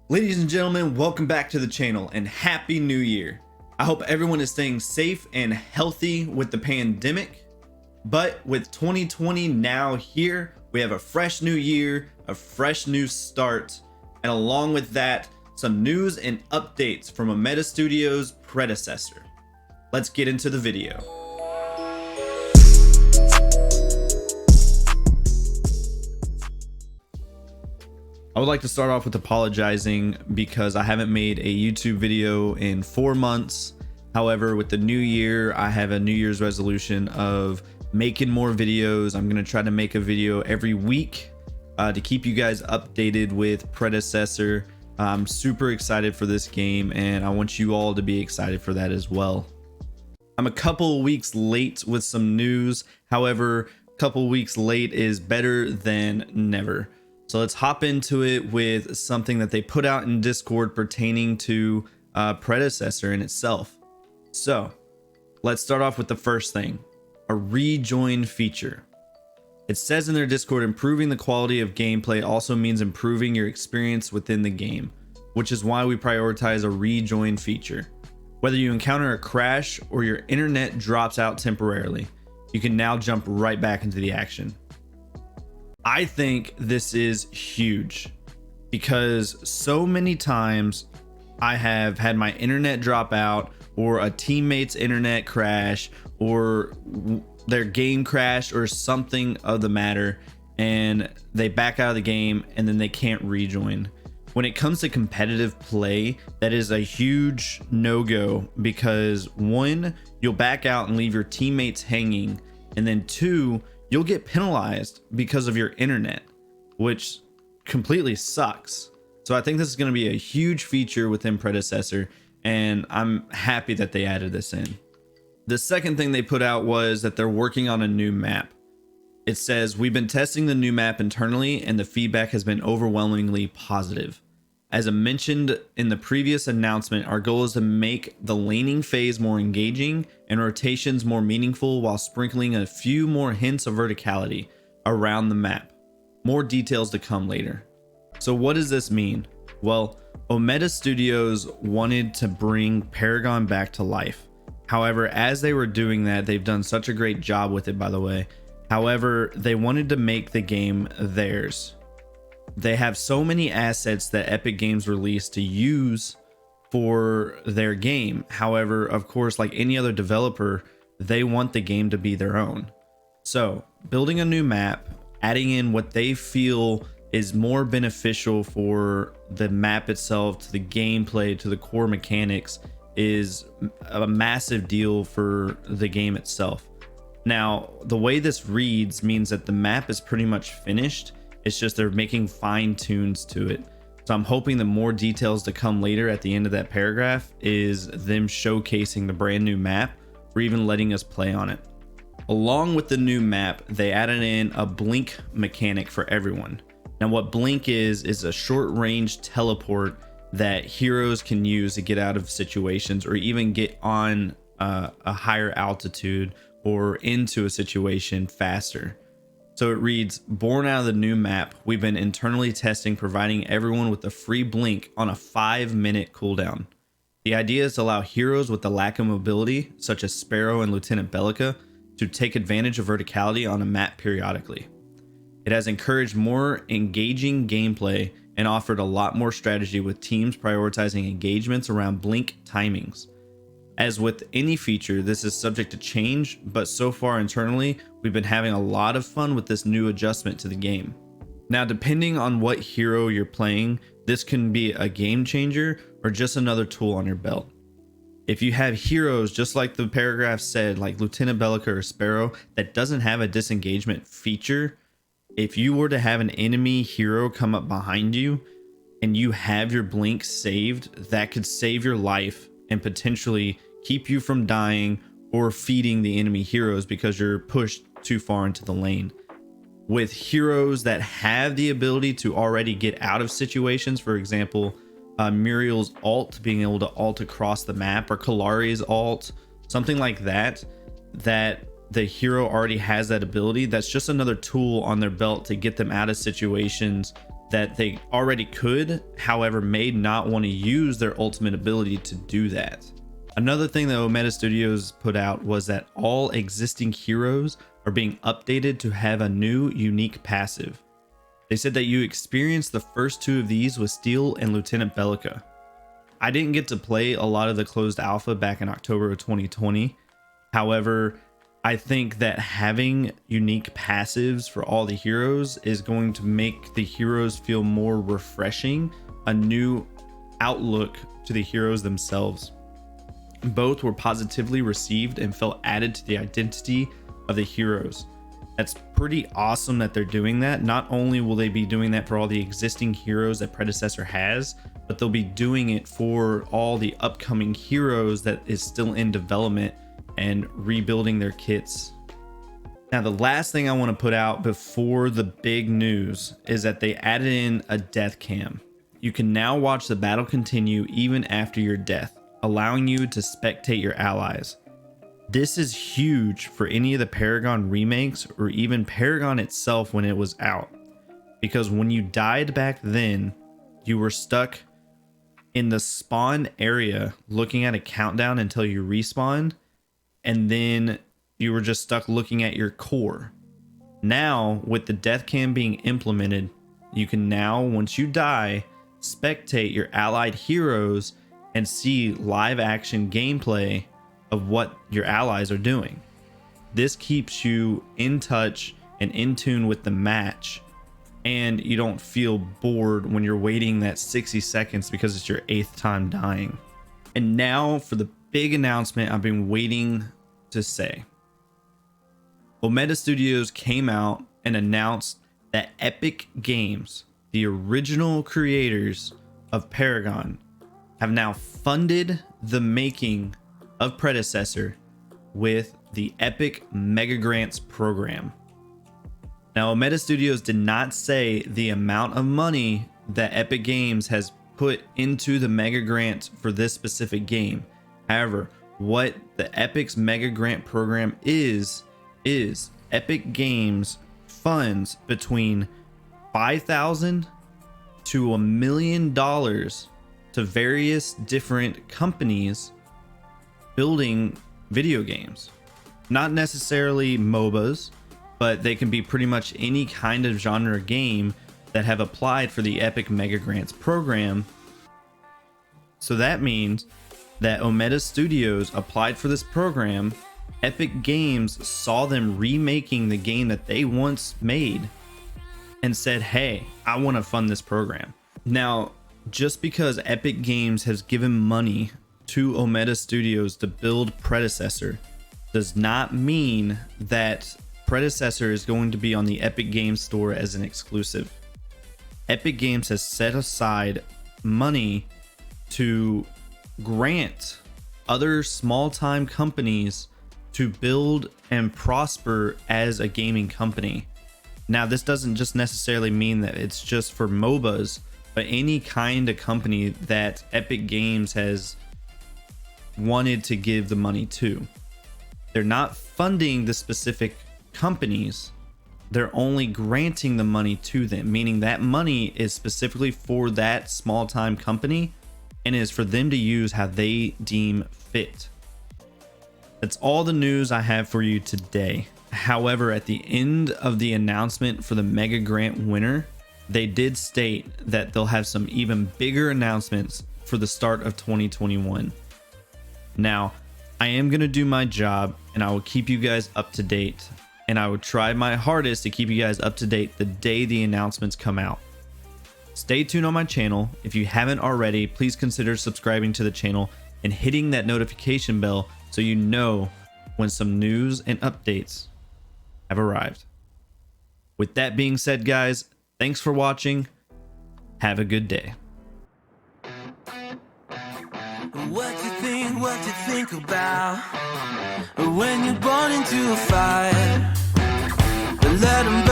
Ladies and gentlemen, welcome back to the channel and happy new year. I hope everyone is staying safe and healthy with the pandemic. But with 2020 now here, we have a fresh new year, a fresh new start, and along with that, some news and updates from Omeda Studio's Predecessor. Let's get into the video. I would like to start off with apologizing because I haven't made a YouTube video in 4 months. However, with the new year, I have a New Year's resolution of making more videos. I'm going to try to make a video every week to keep you guys updated with Predecessor. I'm super excited for this game and I want you all to be excited for that as well. I'm a couple weeks late with some news. However, a couple weeks late is better than never. So let's hop into it with something that they put out in Discord pertaining to Predecessor in itself. So let's start off with the first thing, a rejoin feature. It says in their Discord, improving the quality of gameplay also means improving your experience within the game, which is why we prioritize a rejoin feature. Whether you encounter a crash or your internet drops out temporarily, you can now jump right back into the action. I think this is huge because so many times I have had my internet drop out or a teammate's internet crash or their game crash or something of the matter, and they back out of the game and then they can't rejoin. When it comes to competitive play, that is a huge no-go because one, you'll back out and leave your teammates hanging, and then two, you'll get penalized because of your internet, which completely sucks. So I think this is going to be a huge feature within Predecessor, and I'm happy that they added this in. The second thing they put out was that they're working on a new map. It says, we've been testing the new map internally and the feedback has been overwhelmingly positive. As I mentioned in the previous announcement, our goal is to make the laning phase more engaging and rotations more meaningful while sprinkling a few more hints of verticality around the map. More details to come later. So what does this mean? Well, Omeda Studios wanted to bring Paragon back to life. However, as they were doing that, they've done such a great job with it, by the way. However, they wanted to make the game theirs. They have so many assets that Epic Games released to use for their game. However, of course, like any other developer, they want the game to be their own. So building a new map, adding in what they feel is more beneficial for the map itself, to the gameplay, to the core mechanics, is a massive deal for the game itself. Now, the way this reads means that the map is pretty much finished. It's just they're making fine tunes to it. So I'm hoping that more details to come later at the end of that paragraph is them showcasing the brand new map or even letting us play on it. Along with the new map, they added in a blink mechanic for everyone. Now what blink is a short range teleport that heroes can use to get out of situations or even get on a higher altitude or into a situation faster. So it reads, born out of the new map, we've been internally testing providing everyone with a free blink on a 5-minute cooldown. The idea is to allow heroes with the lack of mobility, such as Sparrow and Lieutenant Bellica, to take advantage of verticality on a map periodically. It has encouraged more engaging gameplay and offered a lot more strategy with teams prioritizing engagements around blink timings. As with any feature, this is subject to change, but so far internally, we've been having a lot of fun with this new adjustment to the game. Now, depending on what hero you're playing, this can be a game changer or just another tool on your belt. If you have heroes, just like the paragraph said, like Lieutenant Bellica or Sparrow, that doesn't have a disengagement feature, if you were to have an enemy hero come up behind you and you have your blink saved, that could save your life and potentially keep you from dying or feeding the enemy heroes because you're pushed too far into the lane. With heroes that have the ability to already get out of situations, for example, Muriel's ult, being able to ult across the map, or Kalari's ult, something like that, that the hero already has that ability, that's just another tool on their belt to get them out of situations that they already could, however, may not want to use their ultimate ability to do that. Another thing that Omeda Studios put out was that all existing heroes are being updated to have a new unique passive. They said that you experience the first two of these with Steel and Lieutenant Bellica. I didn't get to play a lot of the closed alpha back in October of 2020. However, I think that having unique passives for all the heroes is going to make the heroes feel more refreshing, a new outlook to the heroes themselves. Both were positively received and felt added to the identity of the heroes. That's pretty awesome that they're doing that. Not only will they be doing that for all the existing heroes that Predecessor has, but they'll be doing it for all the upcoming heroes that is still in development and rebuilding their kits. Now, the last thing I want to put out before the big news is that they added in a death cam. You can now watch the battle continue even after your death, allowing you to spectate your allies. This is huge for any of the Paragon remakes or even Paragon itself when it was out, because when you died back then, you were stuck in the spawn area looking at a countdown until you respawned, and then you were just stuck looking at your core. Now, with the death cam being implemented, you can now, once you die, spectate your allied heroes and see live action gameplay of what your allies are doing. This keeps you in touch and in tune with the match, and you don't feel bored when you're waiting that 60 seconds because it's your 8th time dying. And now for the big announcement I've been waiting to say. Omeda Studios came out and announced that Epic Games, the original creators of Paragon, have now funded the making of Predecessor with the Epic Mega Grants program. Now, Omeda Studios did not say the amount of money that Epic Games has put into the Mega Grant for this specific game. However, what the Epic's Mega Grant program is Epic Games funds between $5,000 to $1 million to various different companies building video games. Not necessarily MOBAs, but they can be pretty much any kind of genre game that have applied for the Epic Mega Grants program. So that means that Omeda Studios applied for this program. Epic Games saw them remaking the game that they once made and said, hey, I want to fund this program. Now, just because Epic Games has given money to Omeda Studios to build Predecessor does not mean that Predecessor is going to be on the Epic Games Store as an exclusive. Epic Games has set aside money to grant other small-time companies to build and prosper as a gaming company. Now, this doesn't just necessarily mean that it's just for MOBAs, but any kind of company that Epic Games has wanted to give the money to. They're not funding the specific companies, they're only granting the money to them, meaning that money is specifically for that small time company and is for them to use how they deem fit. That's all the news I have for you today. However, at the end of the announcement for the Mega Grant winner, they did state that they'll have some even bigger announcements for the start of 2021. Now, I am going to do my job and I will keep you guys up to date, and I will try my hardest to keep you guys up to date the day the announcements come out. Stay tuned on my channel. If you haven't already, please consider subscribing to the channel and hitting that notification bell so you know when some news and updates have arrived. With that being said, guys, thanks for watching. Have a good day. What you think about when you're born into a fire? Let 'em